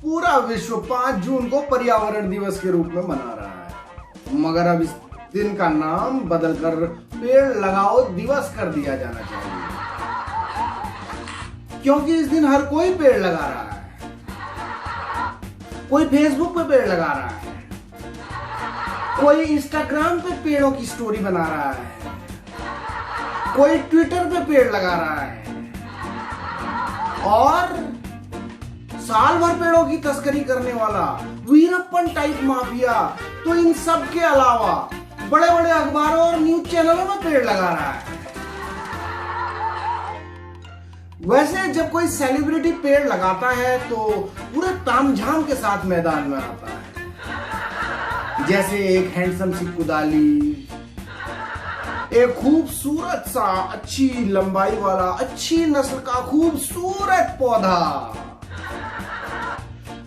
पूरा विश्व 5 जून को पर्यावरण दिवस के रूप में मना रहा है, मगर अब इस दिन का नाम बदलकर पेड़ लगाओ दिवस कर दिया जाना चाहिए, क्योंकि इस दिन हर कोई पेड़ लगा रहा है। कोई फेसबुक पे पेड़ लगा रहा है, कोई इंस्टाग्राम पे पेड़ों की स्टोरी बना रहा है, कोई ट्विटर पे पेड़ लगा रहा है और साल भर पेड़ों की तस्करी करने वाला वीरप्पन टाइप माफिया तो इन सब के अलावा बड़े बड़े अखबारों और न्यूज चैनलों में पेड़ लगा रहा है। वैसे जब कोई सेलिब्रिटी पेड़ लगाता है तो पूरे तामझाम के साथ मैदान में आता है, जैसे एक हैंडसम सी कुदाली, एक खूबसूरत सा अच्छी लंबाई वाला अच्छी नस्ल का खूबसूरत पौधा,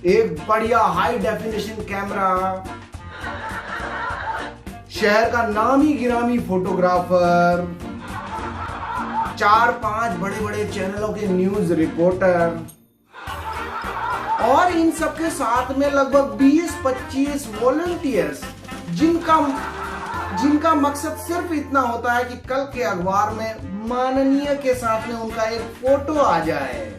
एक बढ़िया हाई डेफिनेशन कैमरा, शहर का नामी गिरामी फोटोग्राफर, 4-5 बड़े बड़े चैनलों के न्यूज रिपोर्टर और इन सबके साथ में लगभग 20-25 वॉलंटियर्स जिनका मकसद सिर्फ इतना होता है कि कल के अखबार में माननीय के साथ में उनका एक फोटो आ जाए,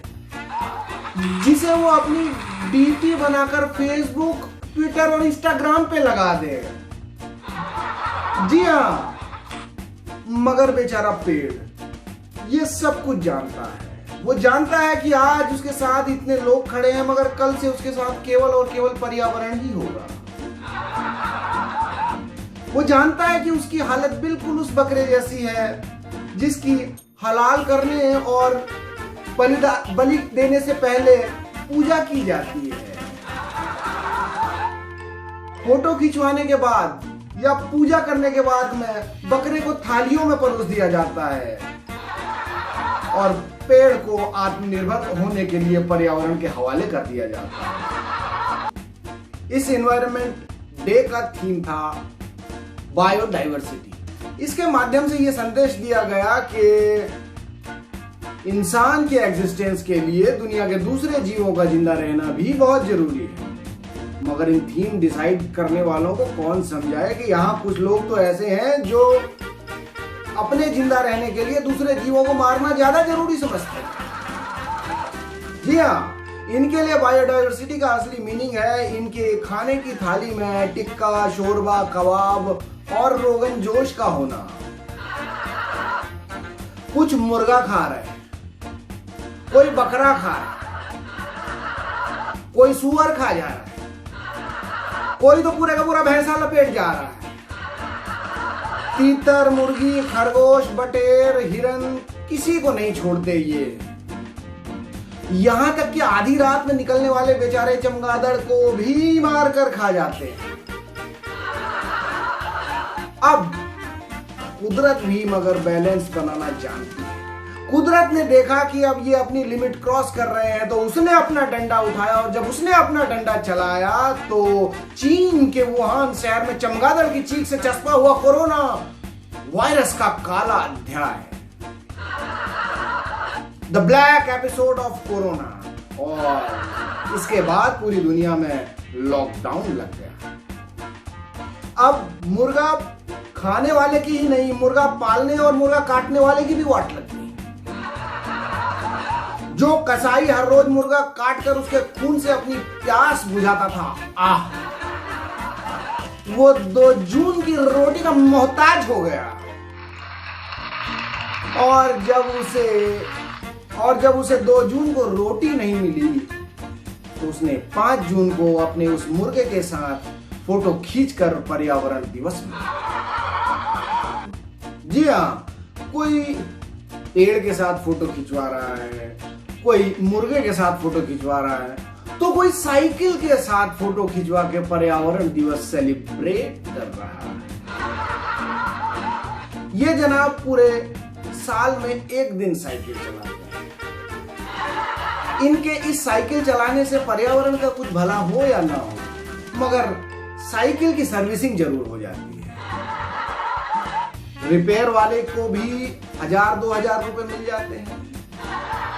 जिसे वो अपनी डीपी बनाकर फेसबुक, ट्विटर और इंस्टाग्राम पे लगा दे। जी हाँ, मगर बेचारा पेड़ ये सब कुछ जानता है। वो जानता है कि आज उसके साथ इतने लोग खड़े हैं, मगर कल से उसके साथ केवल और केवल पर्यावरण ही होगा। वो जानता है कि उसकी हालत बिल्कुल उस बकरे जैसी है जिसकी हलाल करने और बलि देने से पहले पूजा की जाती है। फोटो खिंचवाने के बाद या पूजा करने के बाद में बकरे को थालियों में परोस दिया जाता है और पेड़ को आत्मनिर्भर होने के लिए पर्यावरण के हवाले कर दिया जाता है। इस एनवायरनमेंट डे का थीम था बायोडाइवर्सिटी। इसके माध्यम से यह संदेश दिया गया कि इंसान के एग्जिस्टेंस के लिए दुनिया के दूसरे जीवों का जिंदा रहना भी बहुत जरूरी है, मगर इन थीम डिसाइड करने वालों को कौन समझाए कि यहाँ कुछ लोग तो ऐसे हैं जो अपने जिंदा रहने के लिए दूसरे जीवों को मारना ज्यादा जरूरी समझते हैं। जी हाँ, इनके लिए बायोडाइवर्सिटी का असली मीनिंग है इनके खाने की थाली में टिक्का, शोरबा, कबाब और रोगन जोश का होना। कुछ मुर्गा खा रहे हैं, कोई बकरा खा रहा है, कोई सुअर खा जा रहा है, कोई तो पूरे का पूरा भैंसा लपेट जा रहा है। तीतर, मुर्गी, खरगोश, बटेर, हिरन किसी को नहीं छोड़ते ये। यहां तक कि आधी रात में निकलने वाले बेचारे चमगादड़ को भी मार कर खा जाते हैं। अब कुदरत भी मगर बैलेंस बनाना जानती है। कुदरत ने देखा कि अब ये अपनी लिमिट क्रॉस कर रहे हैं तो उसने अपना डंडा उठाया और जब उसने अपना डंडा चलाया तो चीन के वुहान शहर में चमगादड़ की चीख से चस्पा हुआ कोरोना वायरस का काला अध्याय, the black episode of corona, और इसके बाद पूरी दुनिया में लॉकडाउन लग गया। अब मुर्गा खाने वाले की ही नहीं, मुर्गा पालने और मुर्गा काटने वाले की भी वाट लग गई। जो कसाई हर रोज मुर्गा काट कर उसके खून से अपनी प्यास बुझाता था, वो 2 जून की रोटी का मोहताज हो गया। और जब उसे 2 जून को रोटी नहीं मिली तो उसने 5 जून को अपने उस मुर्गे के साथ फोटो खींचकर पर्यावरण दिवस मनाया। जी हाँ, कोई पेड़ के साथ फोटो खिंचवा रहा है, कोई मुर्गे के साथ फोटो खिंचवा रहा है, तो कोई साइकिल के साथ फोटो खिंचवा के पर्यावरण दिवस सेलिब्रेट कर रहा है। ये जनाब पूरे साल में 1 दिन साइकिल चलाते हैं। इनके इस साइकिल चलाने से पर्यावरण का कुछ भला हो या ना हो, मगर साइकिल की सर्विसिंग जरूर हो जाती है। रिपेयर वाले को भी 1000-2000 रुपए मिल जाते हैं।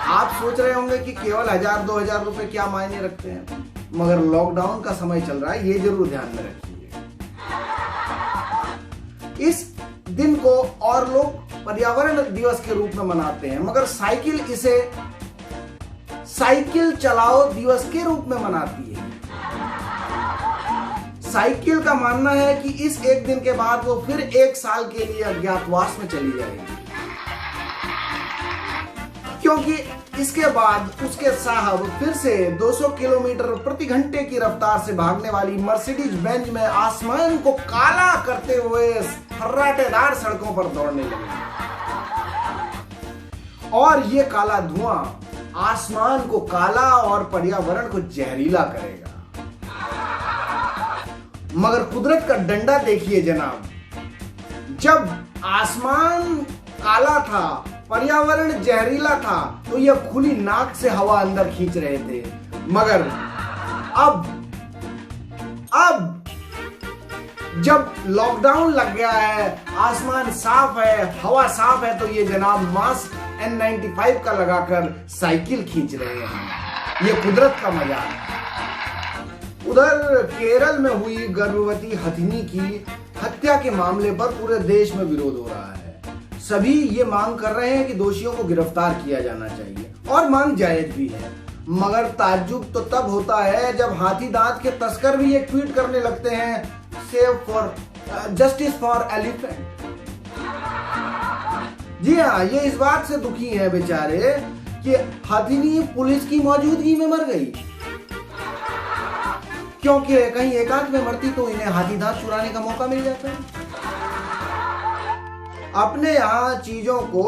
आप सोच रहे होंगे कि केवल 1000-2000 रुपए क्या मायने रखते हैं, मगर लॉकडाउन का समय चल रहा है, ये जरूर ध्यान में रखिए। इस दिन को और लोग पर्यावरण दिवस के रूप में मनाते हैं, मगर साइकिल इसे साइकिल चलाओ दिवस के रूप में मनाती है। साइकिल का मानना है कि इस एक दिन के बाद वो फिर 1 साल के लिए अज्ञातवास में चली जाएगी, क्योंकि इसके बाद उसके साहब फिर से 200 किलोमीटर प्रति घंटे की रफ्तार से भागने वाली मर्सिडीज बेंज में आसमान को काला करते हुए फर्राटेदार सड़कों पर दौड़ने लगे, और ये काला धुआं आसमान को काला और पर्यावरण को जहरीला करेगा। मगर कुदरत का डंडा देखिए जनाब, जब आसमान काला था, पर्यावरण जहरीला था, तो यह खुली नाक से हवा अंदर खींच रहे थे, मगर अब जब लॉकडाउन लग गया है, आसमान साफ है, हवा साफ है, तो ये जनाब मास्क N95 का लगाकर साइकिल खींच रहे हैं। ये कुदरत का मजाक है। उधर केरल में हुई गर्भवती हथिनी की हत्या के मामले पर पूरे देश में विरोध हो रहा है। सभी ये मांग कर रहे हैं कि दोषियों को गिरफ्तार किया जाना चाहिए, और मांग जायज भी है। मगर ताज्जुब तो तब होता है जब हाथी दांत के तस्कर भी एक ट्वीट करने लगते हैं, save for justice for elephant. जी हाँ, ये इस बात से दुखी है बेचारे कि हथिनी पुलिस की मौजूदगी में मर गई, क्योंकि कहीं एकांत में मरती तो इन्हें हाथी दांत चुराने का मौका मिल जाता है। अपने यहाँ चीजों को,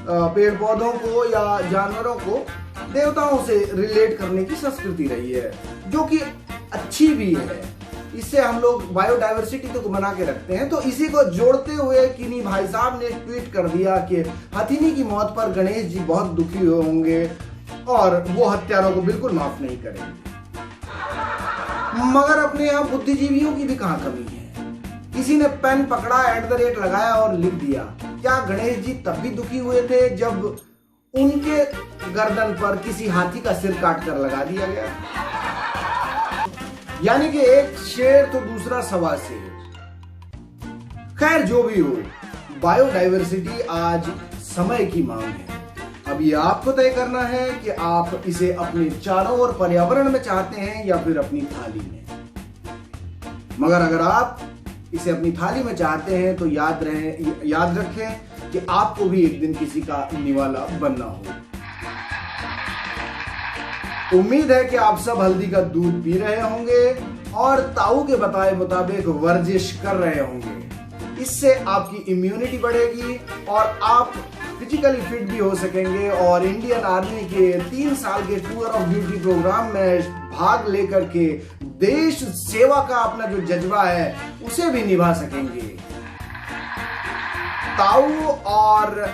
पेड़ पौधों को या जानवरों को देवताओं से रिलेट करने की संस्कृति रही है, जो कि अच्छी भी है। इससे हम लोग बायोडाइवर्सिटी को बना के रखते हैं। तो इसी को जोड़ते हुए किन्हीं भाई साहब ने ट्वीट कर दिया कि हथिनी की मौत पर गणेश जी बहुत दुखी होंगे और वो हत्यारों को बिल्कुल माफ नहीं करेंगे। मगर अपने यहाँ बुद्धिजीवियों की भी कहाँ कमी है। किसी ने पेन पकड़ा, @ लगाया और लिख दिया। क्या गणेश जी तब भी दुखी हुए थे जब उनके गर्दन पर किसी हाथी का सिर काट कर लगा दिया गया? यानी कि एक शेर तो दूसरा सवा शेर। खैर जो भी हो, बायोडाइवर्सिटी आज समय की मांग है। अब ये आपको तय करना है कि आप इसे अपने चारों ओर पर्यावरण में चाहते हैं या फिर अपनी थाली में। मगर अगर आप इसे अपनी थाली में चाहते हैं तो याद रखें कि आपको भी एक दिन किसी का निवाला बनना हो। उम्मीद है कि आप सब हल्दी का दूध पी रहे होंगे और ताऊ के बताए मुताबिक वर्जिश कर रहे होंगे। इससे आपकी इम्यूनिटी बढ़ेगी और आप फिजिकली फिट भी हो सकेंगे और इंडियन आर्मी के 3 साल के टूर ऑफ ड्यूटी प्रोग्राम में भाग लेकर के देश सेवा का अपना जो जज्बा है उसे भी निभा सकेंगे। ताऊ और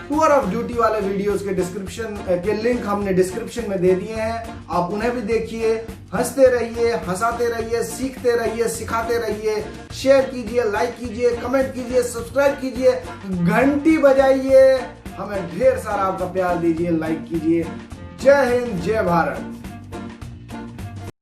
टूर ऑफ ड्यूटी वाले वीडियोस के डिस्क्रिप्शन के लिंक हमने डिस्क्रिप्शन में दे दिए हैं, आप उन्हें भी देखिए। हंसते रहिए, हंसाते रहिए, सीखते रहिए, सिखाते रहिए। शेयर कीजिए, लाइक कीजिए, कमेंट कीजिए, सब्सक्राइब कीजिए, घंटी बजाइए, हमें ढेर सारा आपका प्यार दीजिए, लाइक कीजिए। जय हिंद, जय भारत।